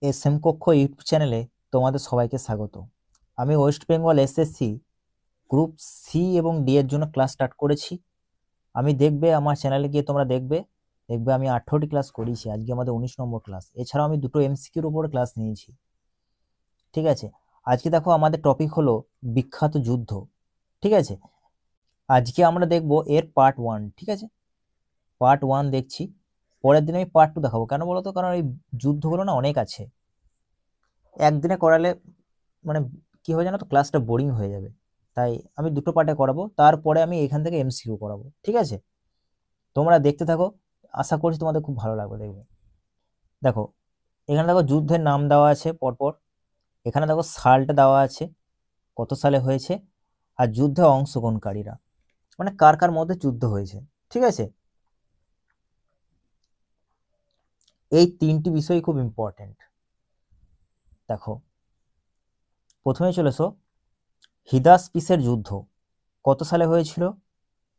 SM কক্ষ YouTube চ্যানেলে তোমাদের সবাইকে স্বাগত। আমি West Bengal SSC group C এবং ডি এর জন্য ক্লাস স্টার্ট করেছি। আমি দেখবে আমার চ্যানেলে গিয়ে তোমরা দেখবে আমি 18টি ক্লাস করেছি, আজকে আমাদের 19 নম্বর ক্লাস। এছাড়াও আমি দুটো এমসিকিউর উপরে ক্লাস নিয়েছি। ঠিক আছে, আজকে দেখো আমাদের টপিক হলো বিখ্যাত যুদ্ধ। ঠিক আছে, আজকে আমরা দেখব এর পার্ট 1। ঠিক আছে, পার্ট 1 দেখছি, পরের দিন আমি পার্ট 2 দেখাবো। কেন বলো তো? কারণ এই যুদ্ধগুলো না অনেক আছে, একদিনে করালে মানে কি হয় জানো তো, ক্লাসটা বোরিং হয়ে যাবে। তাই আমি দুটো পার্টে করাবো, তারপরে আমি এখান থেকে এমসিকিউ করাবো। ঠিক আছে, তোমরা দেখতে থাকো, আশা করছি তোমাদের খুব ভালো লাগবে। দেখবে, দেখো এখানে দেখো যুদ্ধের নাম দেওয়া আছে পরপর, এখানে দেখো সালটা দেওয়া আছে, কত সালে হয়েছে, আর যুদ্ধে অংশগ্রহণকারীরা, মানে কার কার মধ্যে যুদ্ধ হয়েছে। ঠিক আছে, এই তিনটি বিষয় খুব ইম্পর্টেন্ট। দেখো প্রথমে চলেছো, হিদাসপিসের যুদ্ধ কত সালে হয়েছিল?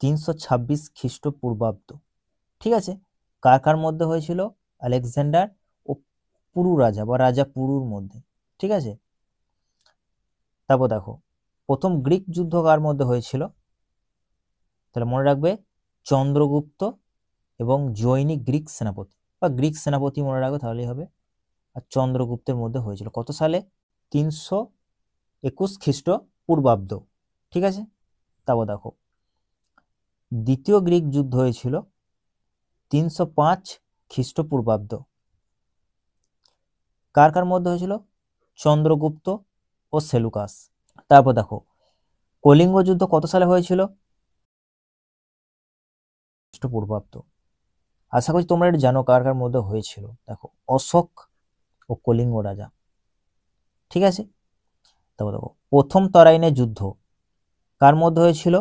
326 খ্রিস্টপূর্বাব্দ। ঠিক আছে, কার কার মধ্যে হয়েছিল? আলেকজান্ডার ও পুরু রাজা বা রাজা পুরুর মধ্যে। ঠিক আছে, তারপর দেখো প্রথম গ্রিক যুদ্ধ কার মধ্যে হয়েছিল? তাহলে মনে রাখবে চন্দ্রগুপ্ত এবং জৈনিক গ্রিক সেনাপতি, বা গ্রিক সেনাপতি মনে রাখবে তাহলেই হবে। আর চন্দ্রগুপ্তের মধ্যে হয়েছিল কত সালে? 321 খ্রিস্টপূর্বাব্দ। ঠিক আছে, তারপর দেখো দ্বিতীয় গ্রিক যুদ্ধ হয়েছিল 305 খ্রিস্টপূর্বাব্দ। কার কার মধ্যে হয়েছিল? চন্দ্রগুপ্ত ও সেলুকাস। তারপর দেখো কলিঙ্গ যুদ্ধ কত সালে হয়েছিল? খ্রিস্টপূর্বাব্দ। আশা করি তোমরা এটা জানো কার কার মধ্যে হয়েছিল। দেখো অশোক ও কলিঙ্গ রাজা। ঠিক আছে, তারপর দেখো প্রথম তরাইনের যুদ্ধ কার মধ্যে হয়েছিল?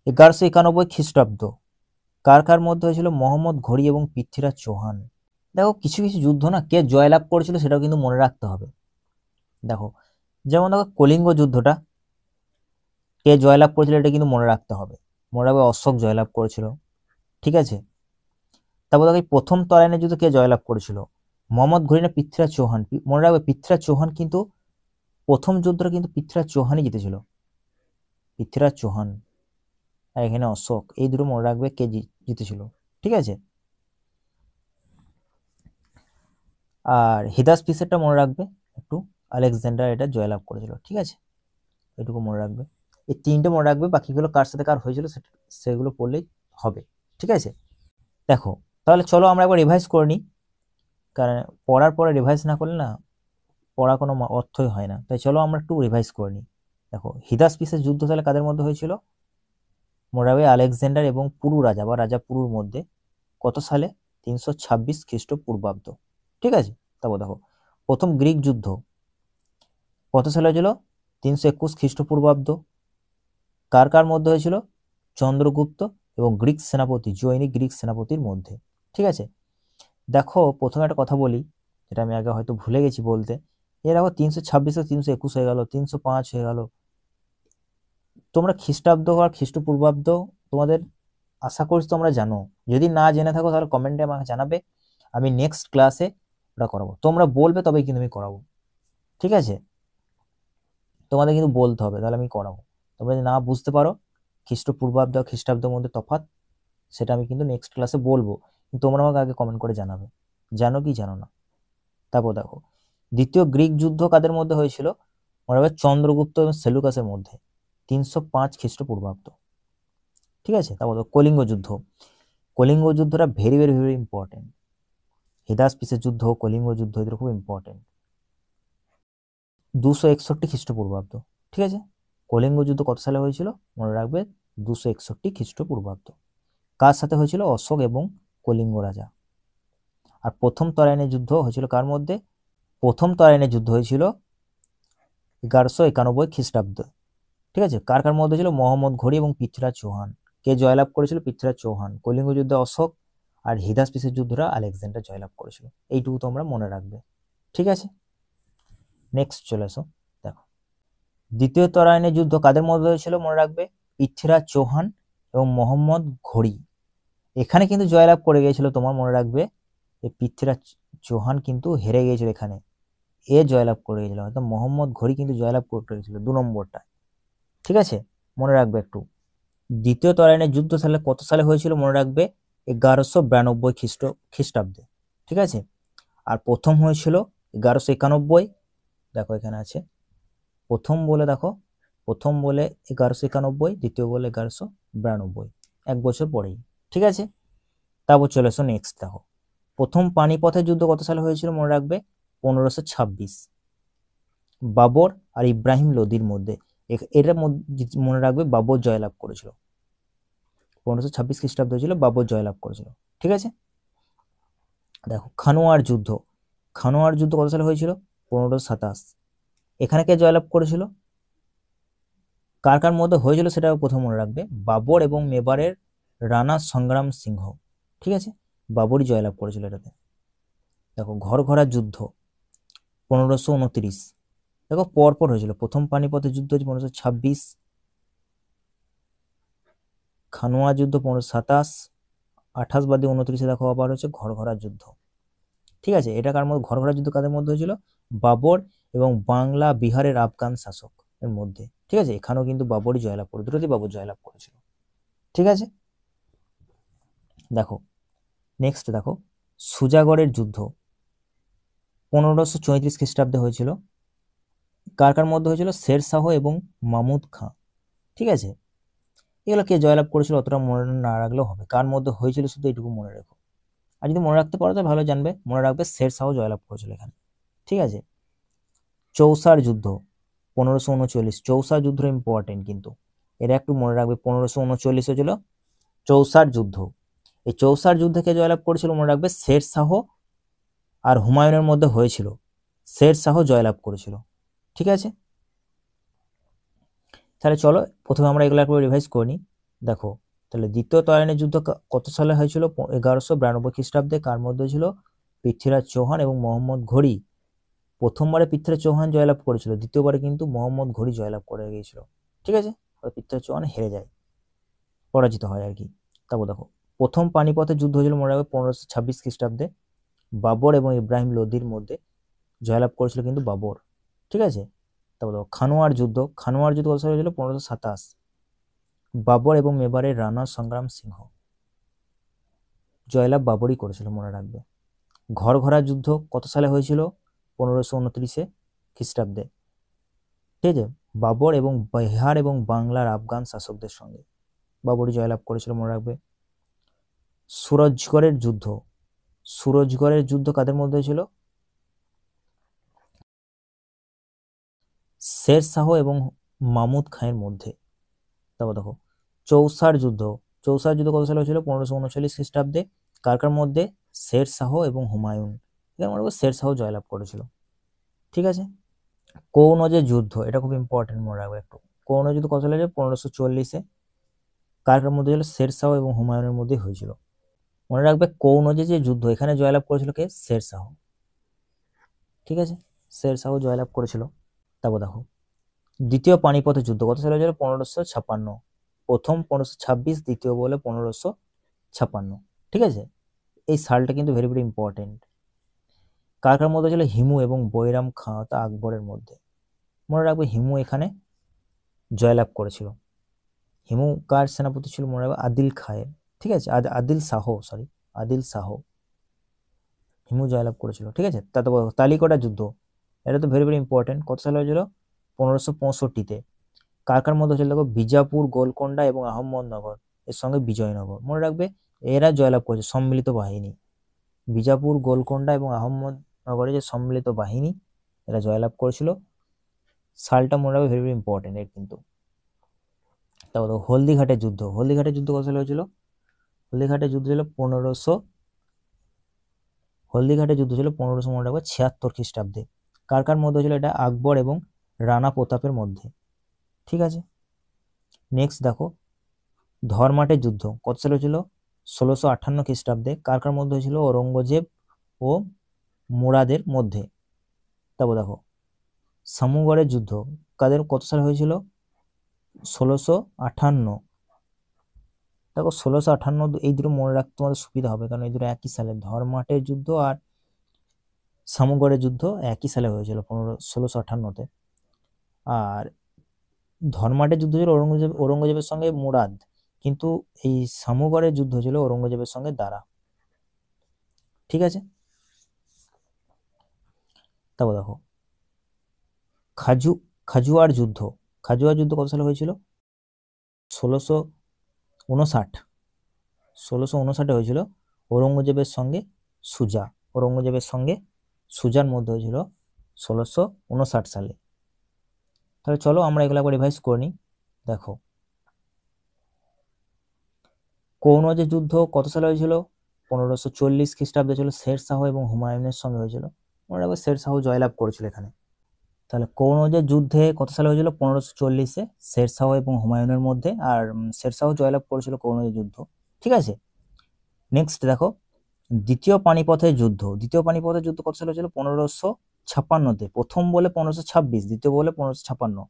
1191 খ্রিস্টাব্দ। কার কার মধ্যে হয়েছিল? মোহাম্মদ ঘুরি এবং পৃথ্বীরাজ চৌহান। দেখো কিছু কিছু যুদ্ধ না কে জয়লাভ করেছিল সেটাও কিন্তু মনে রাখতে হবে। দেখো যেমন দেখো কলিঙ্গ যুদ্ধটা কে জয়লাভ করেছিল এটা কিন্তু মনে রাখতে হবে। মনে রাখবে অশোক জয়লাভ করেছিল। ঠিক আছে, তারপর দেখো প্রথম তরাইনের যুদ্ধ কে জয়লাভ করেছিল? মোহাম্মদ ঘুরি না পৃথ্বীরাজ চৌহান? মনে রাখবে পৃথ্বীরাজ চৌহান কিন্তু প্রথম যুদ্ধটা কিন্তু পৃথ্বীরাজ চৌহানই জিতেছিল। পৃথ্বীরাজ চৌহান আর এখানে অশোক, এই দুটো মনে রাখবে কে জিতেছিল। ঠিক আছে, আর হিদাসপিসেরটা মনে রাখবে একটু, আলেকজান্ডার এটা জয়লাভ করেছিল। ঠিক আছে, এটুকু মনে রাখবে। এই তিনটে মনে রাখবে, বাকিগুলো কার সাথে কার হয়েছিল সেগুলো পড়লেই হবে। ঠিক আছে, দেখো তাহলে চলো আমরা একবার রিভাইজ করে নিই, কারণ পড়ার পরে রিভাইজ না করলে না পড়া কোনো অর্থই হয় না। তাই চলো আমরা একটু রিভাইজ করে নিই। দেখো হিদাসপিসের যুদ্ধ তাহলে কাদের মধ্যে হয়েছিল? মনে রাখবে আলেকজান্ডার এবং পুরু রাজা বা রাজা পুরুর মধ্যে। কত সালে? 326 খ্রিস্টপূর্বাব্দ। ঠিক আছে, তারপর দেখো প্রথম গ্রিক যুদ্ধ কত সালে হয়েছিল? 321 খ্রিস্টপূর্বাব্দ। কার কার মধ্যে হয়েছিল? চন্দ্রগুপ্ত এবং গ্রিক সেনাপতি, জৈনিক গ্রিক সেনাপতির মধ্যে। ঠিক আছে, দেখো প্রথমে একটা কথা বলি, যেটা আমি আগে হয়তো ভুলে গেছি বলতে। এ দেখো 326 321 হয়ে গেল, 305 হয়ে গেল। তোমরা খ্রিস্টাব্দ আর খ্রিস্টপূর্বাব্দ তোমাদের আশা করছি তোমরা জানো। যদি না জেনে থাকো তাহলে কমেন্টে আমাকে জানাবে, আমি নেক্সট ক্লাসে ওটা করাবো। তোমরা বলবে তবেই কিন্তু আমি করাবো। ঠিক আছে, তোমাদের কিন্তু বলতে হবে, তাহলে আমি করাবো। তোমরা যদি না বুঝতে পারো খ্রিস্টপূর্বাব্দ আর খ্রিস্টাব্দের মধ্যে তফাৎ, সেটা আমি কিন্তু নেক্সট ক্লাসে বলবো, কিন্তু তোমরা আমাকে আগে কমেন্ট করে জানাবে জানো কি জানো না। তারপর দেখো দ্বিতীয় গ্রিক যুদ্ধ কাদের মধ্যে হয়েছিল? মনে হবে চন্দ্রগুপ্ত এবং সেলুকাসের মধ্যে, 305 খ্রিস্টপূর্বাব্দ। ঠিক আছে, তারপর দেখো কলিঙ্গ যুদ্ধ। কলিঙ্গ যুদ্ধটা ভেরি ভেরি ভেরি ইম্পর্টেন্ট। হিদাসপিসের যুদ্ধ, কলিঙ্গ যুদ্ধ, এদের খুব ইম্পর্টেন্ট। 261 খ্রিস্টপূর্বাব্দ। ঠিক আছে, কলিঙ্গ যুদ্ধ কত সালে হয়েছিল? মনে রাখবে 261 খ্রিস্টপূর্বাব্দ। কার সাথে হয়েছিল? অশোক এবং কলিঙ্গ রাজা। আর প্রথম তরাইনের যুদ্ধ হয়েছিল কার মধ্যে? প্রথম তরাইনের যুদ্ধ হয়েছিল 1191 খ্রিস্টাব্দ। ঠিক আছে, কার কার মধ্যে ছিল? মোহাম্মদ ঘুরি এবং পৃথ্বীরাজ চৌহান। কে জয়লাভ করেছিল? পৃথ্বীরাজ চৌহান। কলিঙ্গ যুদ্ধে অশোক, আর হিদাসপিসের যুদ্ধটা আলেকজান্ডার জয়লাভ করেছিল। এইটুকু তোমরা মনে রাখবে। ঠিক আছে, নেক্সট চলে এসো। দেখো দ্বিতীয় তরাইনের যুদ্ধ কাদের মধ্যে হয়েছিল? মনে রাখবে পৃথ্বীরাজ চৌহান এবং মোহাম্মদ ঘুরি। এখানে কিন্তু জয়লাভ করে গিয়েছিল তোমার, মনে রাখবে এই চৌহান কিন্তু হেরে গিয়েছিল এখানে, এ জয়লাভ করে গেছিল, অর্থাৎ মোহাম্মদ ঘড়ি কিন্তু জয়লাভ করতে গেছিল 2 নম্বরটা। ঠিক আছে, মনে রাখবে একটু। দ্বিতীয় তরাইনের যুদ্ধ সালে কত সালে হয়েছিল মনে রাখবে, 1192 খ্রিস্টাব্দে। ঠিক আছে, আর প্রথম হয়েছিল 1191, দেখো এখানে আছে প্রথম বলে, দেখো প্রথম বলে 1191, দ্বিতীয় বলে 1192, 1 বছর পরেই। ঠিক আছে, তারপর চলে এসো নেক্সট, দেখো প্রথম পানিপথের যুদ্ধ কত সালে হয়েছিল মনে রাখবে, 1526, বাবর আর ইব্রাহিম লোদির মধ্যে। এটার মধ্যে মনে রাখবে বাবর জয়লাভ করেছিল, 1526 খ্রিস্টাব্দে হয়েছিল, বাবর জয়লাভ করেছিল। ঠিক আছে, দেখো খানোয়ার যুদ্ধ, খানোয়ার যুদ্ধ কত সালে হয়েছিল, 1527, এখানে কে জয়লাভ করেছিল, কার কার মধ্যে হয়েছিল সেটা প্রথম মনে রাখবে, বাবর এবং মেবারের রানা সংগ্রাম সিংহ। ঠিক আছে, বাবরই জয়লাভ করেছিল এটাতে। দেখো ঘরঘরা যুদ্ধ 1529, দেখো পরপর হয়েছিল, প্রথম পানিপথের যুদ্ধ হচ্ছে 1526, খানোয়া যুদ্ধ 1527, 28 বাদে 29 দেখো আবার হচ্ছে ঘরঘরা যুদ্ধ। ঠিক আছে, এটা কার মধ্যে, ঘরঘরা যুদ্ধ কাদের মধ্যে হয়েছিল, বাবর এবং বাংলা বিহারের আফগান শাসক এর মধ্যে। ঠিক আছে, এখানেও কিন্তু বাবরই জয়লাভ করে, দুটোতেই বাবর জয়লাভ করেছিল। ঠিক আছে, দেখো নেক্সট, দেখো সুজাগড়ের যুদ্ধ 1534 খ্রিস্টাব্দে হয়েছিল, কার কার মধ্যে হয়েছিল, শের শাহ এবং মামুদ খাঁ। ঠিক আছে, এগুলো কে জয়লাভ করেছিল অতটা মনে না রাখলেও হবে, কার মধ্যে হয়েছিল শুধু এইটুকু মনে রেখো, আর যদি মনে রাখতে পারো তাহলে ভালো জানবে। মনে রাখবে শের শাহ জয়লাভ করেছিল এখানে। ঠিক আছে, চৌসার যুদ্ধ 1539, চৌসার যুদ্ধ ইম্পর্টেন্ট কিন্তু, এটা একটু মনে রাখবে, 1539 হয়েছিল চৌসার যুদ্ধ। এই চৌসার যুদ্ধে কে জয়লাভ করেছিল মনে রাখবে, শের শাহ আর হুমায়ুনের মধ্যে হয়েছিল, শের শাহ জয়লাভ করেছিল। ঠিক আছে, তাহলে চলো প্রথমে আমরা এগুলো একবার রিভাইজ করে নিই। দেখো তাহলে দ্বিতীয় তরাইনের যুদ্ধ কত সালে হয়েছিল, 1192 খ্রিস্টাব্দে, কার মধ্যে ছিল, পৃথ্বীরাজ চৌহান এবং মোহাম্মদ ঘড়ি। প্রথমবারে পৃথ্বীরাজ চৌহান জয়লাভ করেছিল, দ্বিতীয়বারে কিন্তু মোহাম্মদ ঘড়ি জয়লাভ করে গিয়েছিল। ঠিক আছে, পৃথ্বীরাজ চৌহান হেরে যায়, পরাজিত হয় আর কি। তারপর দেখো প্রথম পানিপথের যুদ্ধ হয়েছিল মনে রাখবে 1526 খ্রিস্টাব্দে, বাবর এবং ইব্রাহিম লোদির মধ্যে, জয়লাভ করেছিল কিন্তু বাবর। ঠিক আছে, তারপর দেখো খানোয়ার যুদ্ধ, খানোয়ার যুদ্ধ কত সালে হয়েছিল, 1527, বাবর এবং মেবারের রানা সংগ্রাম সিংহ, জয়লাভ বাবরই করেছিল মনে রাখবে। ঘরঘরা যুদ্ধ কত সালে হয়েছিল, 1529 খ্রিস্টাব্দে। ঠিক আছে, বাবর এবং বিহার এবং বাংলার আফগান শাসকদের সঙ্গে, বাবরই জয়লাভ করেছিল মনে রাখবে। সুরজগড়ের যুদ্ধ, সুরজগড়ের যুদ্ধ কাদের মধ্যে ছিল, শের শাহ এবং মামুদ খাঁয়ের মধ্যে। তারপর দেখো চৌসার যুদ্ধ, চৌসার যুদ্ধ কত সালে হয়েছিল, 1539 খ্রিস্টাব্দে, কার কার মধ্যে, শের শাহ এবং হুমায়ুন, এখানে মনে করবো শের শাহ জয়লাভ করেছিল। ঠিক আছে, কৌনজের যুদ্ধ, এটা খুব ইম্পর্টেন্ট মনে রাখবে একটু, কৌনজ যুদ্ধ কত সালে হয়েছে, 1540-এ, কার কার মধ্যে ছিল, শের শাহ এবং হুমায়ুনের মধ্যে হয়েছিল। মনে রাখবে কৌনজে যে যুদ্ধ, এখানে জয়লাভ করেছিল কে, শের শাহ। ঠিক আছে, শের শাহ জয়লাভ করেছিল। তারপর দেখো দ্বিতীয় পানিপথের যুদ্ধ কত সালে হয়েছিল, 1556, প্রথম 1526, দ্বিতীয় বলে 1556। ঠিক আছে, এই সালটা কিন্তু ভেরি ভেরি ইম্পর্টেন্ট। কার কার মধ্যে ছিল, হিমু এবং বৈরাম খাঁ তা আকবরের মধ্যে। মনে রাখবে হিমু এখানে জয়লাভ করেছিল। হিমু কার সেনাপতি ছিল মনে রাখবে, আদিল খায়ের। ঠিক আছে, আদিল শাহ, সরি আদিল শাহ, হিমু জয়লাভ করেছিল। ঠিক আছে, তারপর তালিকটা যুদ্ধ, এটা তো ভেরি ভেরি ইম্পর্টেন্ট, কত সালে হয়েছিল, 1565-তে, কার কার মধ্যে হয়েছিল, দেখো বিজাপুর, গোলকোন্ডা এবং আহমদনগর এর সঙ্গে বিজয়নগর। মনে রাখবে এরা জয়লাভ করেছে, সম্মিলিত বাহিনী, বিজাপুর, গোলকোন্ডা এবং আহমদনগরের যে সম্মিলিত বাহিনী, এরা জয়লাভ করেছিল। সালটা মনে রাখবে ভেরি ভেরি ইম্পর্টেন্ট এর কিন্তু। তারপর দেখো হলদিঘাটের যুদ্ধ, হলদিঘাটের যুদ্ধ কত সালে হয়েছিল, হলদিঘাটের যুদ্ধ ছিল 1500, হলদিঘাটের যুদ্ধ ছিল 1500 মনে রাখবে 76 খ্রিস্টাব্দে, কার কার মধ্যে ছিল, এটা আকবর এবং রানা প্রতাপের মধ্যে। ঠিক আছে, নেক্সট দেখো ধরমাটের যুদ্ধ কত সালে হয়েছিল, 1658 খ্রিস্টাব্দে, কার কার মধ্যে হয়েছিল, ঔরঙ্গজেব ও মুরাদের মধ্যে। তারপর দেখো সামুগড়ের যুদ্ধ কাদের কত সালে হয়েছিল, 1658। দেখো 1658, এই দুটো মনে রাখতে তোমাদের সুবিধা হবে, কারণ এই দুটো একই সালে, ধরমাটের যুদ্ধ আর সামুগড়ের যুদ্ধ একই সালে হয়েছিল 1658-তে। আর ধর্মাটের যুদ্ধ ছিল ঔরঙ্গজেবের সঙ্গে মুরাদ, কিন্তু এই সামুগড়ের যুদ্ধ ছিল ঔরঙ্গজেবের সঙ্গে দারা। ঠিক আছে, তারপর দেখো খাজুয়ার যুদ্ধ। খাজুয়ার যুদ্ধ কত সালে হয়েছিল? 1659 হয়েছিল ঔরঙ্গজেবের সঙ্গে সুজার মধ্যে হয়েছিল 1659 সালে। তাহলে চলো আমরা এগুলো একবার রিভাইজ করে নিই। দেখো, কনৌজের যুদ্ধ কত সালে হয়েছিল? 1540 খ্রিস্টাব্দে ছিল, শের শাহ এবং হুমায়ুনের সঙ্গে হয়েছিল। মনে রাখবে শের শাহ জয়লাভ করেছিল এখানে। তাহলে কনৌজের যুদ্ধে কত সালে হয়েছিল? 1540-এ শের শাহ এবং হুমায়ুনের মধ্যে, আর শের শাহ জয়লাভ করেছিল কনৌজের যুদ্ধ। ঠিক আছে, নেক্সট দেখো দ্বিতীয় পানিপথের যুদ্ধ। কত সালে হয়েছিল? 1556-তে। প্রথম বলে 1526, দ্বিতীয় বলে 1556।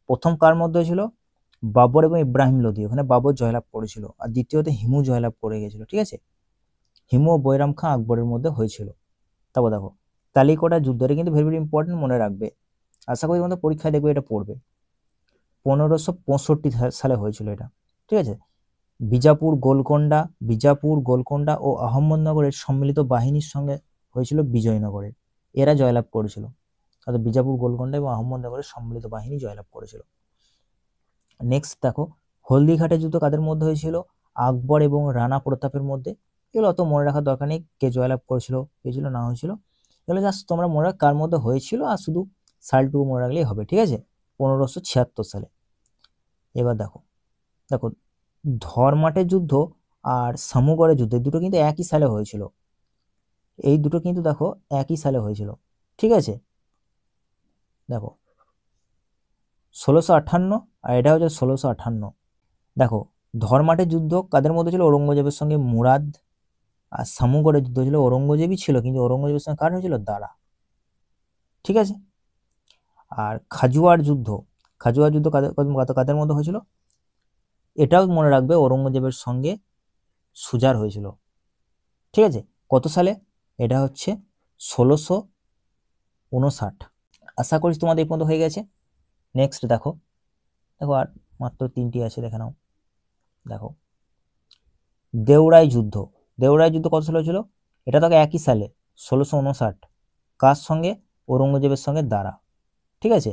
প্রথম কার মধ্যে হয়েছিল? বাবর এবং ইব্রাহিম লোদি। ওখানে বাবর জয়লাভ করেছিল, আর দ্বিতীয়তে হিমু জয়লাভ করে গেছিল। ঠিক আছে, হিমু ও বৈরাম খাঁ আকবরের মধ্যে হয়েছিল। তারপর দেখো তালিকোটা যুদ্ধ, এটা কিন্তু ভেরি ভেরি ইম্পর্টেন্ট, মনে রাখবে। আশা করি তোমাদের পরীক্ষায় দেখবে এটা পড়বে। 1565 সালে হয়েছিল এটা। ঠিক আছে, বিজাপুর গোলকোন্ডা ও আহমদনগরের সম্মিলিত বাহিনীর সঙ্গে হয়েছিল বিজয়নগরের। এরা জয়লাভ করেছিল, অর্থাৎ বিজাপুর, গোলকোন্ডা এবং আহমদনগরের সম্মিলিত বাহিনী জয়লাভ করেছিল। নেক্সট দেখো হলদিঘাটের যুদ্ধ কাদের মধ্যে হয়েছিল? আকবর এবং রানা প্রতাপের মধ্যে। এগুলো অত মনে রাখার দরকার নেই, কে জয়লাভ করেছিল, হয়েছিল না হয়েছিল, এগুলো জাস্ট তোমরা মনে রাখ কার মধ্যে হয়েছিল, আর শুধু সালটুকু মনে রাখলেই হবে। ঠিক আছে, 1576 সালে। এবার দেখো ধরমাটের যুদ্ধ আর সামুগড়ের যুদ্ধ, দুটো কিন্তু একই সালে হয়েছিল। এই দুটো কিন্তু দেখো একই সালে হয়েছিল। ঠিক আছে, দেখো 1658 আর এটা হচ্ছে 1658। দেখো ধরমাটের যুদ্ধ কাদের মধ্যে ছিল? ঔরঙ্গজেবের সঙ্গে মুরাদ। আর সামুগড়ের যুদ্ধ ছিল ঔরঙ্গজেবই ছিল, কিন্তু ঔরঙ্গজেবের সঙ্গে কার হয়েছিল? দারা। ঠিক আছে, আর খাজুয়ার যুদ্ধ কাদের মধ্যে হয়েছিল? এটাও মনে রাখবে, ঔরঙ্গজেবের সঙ্গে সুজার হয়েছিল। ঠিক আছে, কত সালে? এটা হচ্ছে 1659। আশা করি তোমাদের এই পর্যন্ত হয়ে গেছে। নেক্সট দেখো আর মাত্র 3টি আছে, দেখে নাও। দেখো দেওরাই যুদ্ধ কত সালে হয়েছিল? এটা দেখো একই সালে, 1659। কার সঙ্গে? ঔরঙ্গজেবের সঙ্গে দারা। ঠিক আছে,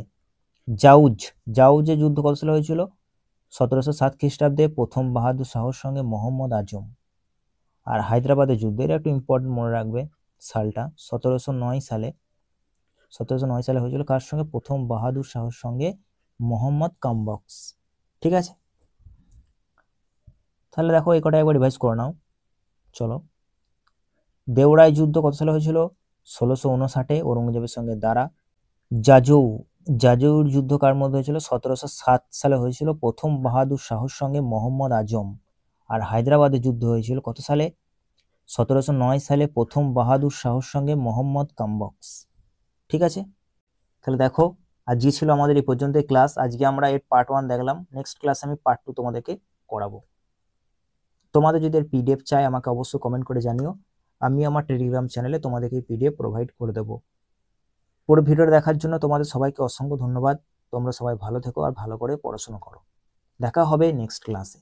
জাউজের যুদ্ধ কত সালে হয়েছিল? 1707 খ্রিস্টাব্দে প্রথম বাহাদুর শাহর সঙ্গে মোহাম্মদ আজম। আর হায়দ্রাবাদের যুদ্ধ, এটা একটু ইম্পর্টেন্ট, মনে রাখবে সালটা। 1709 সালে হয়েছিল কার সঙ্গে? প্রথম বাহাদুর শাহর সঙ্গে মোহাম্মদ কামবক্স। ঠিক আছে, তাহলে দেখো এই কটা একবার রিভাইজ করে নাও। চলো, দেওরাই যুদ্ধ কত সালে হয়েছিল? 1659-এ ঔরঙ্গজেবের সঙ্গে দারা। জাজৌর যুদ্ধ কার মধ্যে হয়েছিল? 1707 সালে হয়েছিল প্রথম বাহাদুর শাহর সঙ্গে মোহাম্মদ আজম। আর হায়দ্রাবাদের যুদ্ধ হয়েছিল কত সালে? 1709 সালে প্রথম বাহাদুর শাহর সঙ্গে মোহাম্মদ কামবক্স। ঠিক আছে, তাহলে দেখো আজকে ছিল আমাদের এই পর্যন্ত ক্লাস। আজকে আমরা এর পার্ট 1 দেখলাম, নেক্সট ক্লাসে আমি পার্ট 2 তোমাদেরকে করাবো। তোমাদের যদি এর পিডিএফ চাই আমাকে অবশ্যই কমেন্ট করে জানিও, আমি আমার টেলিগ্রাম চ্যানেলে তোমাদেরকে পিডিএফ প্রোভাইড করে দেবো। পুরো ভিডিওটা দেখার জন্য তোমাদের সবাইকে অসংখ্য ধন্যবাদ। তোমরা সবাই ভালো থেকো আর ভালো করে পড়াশোনা করো। দেখা হবে নেক্সট ক্লাসে।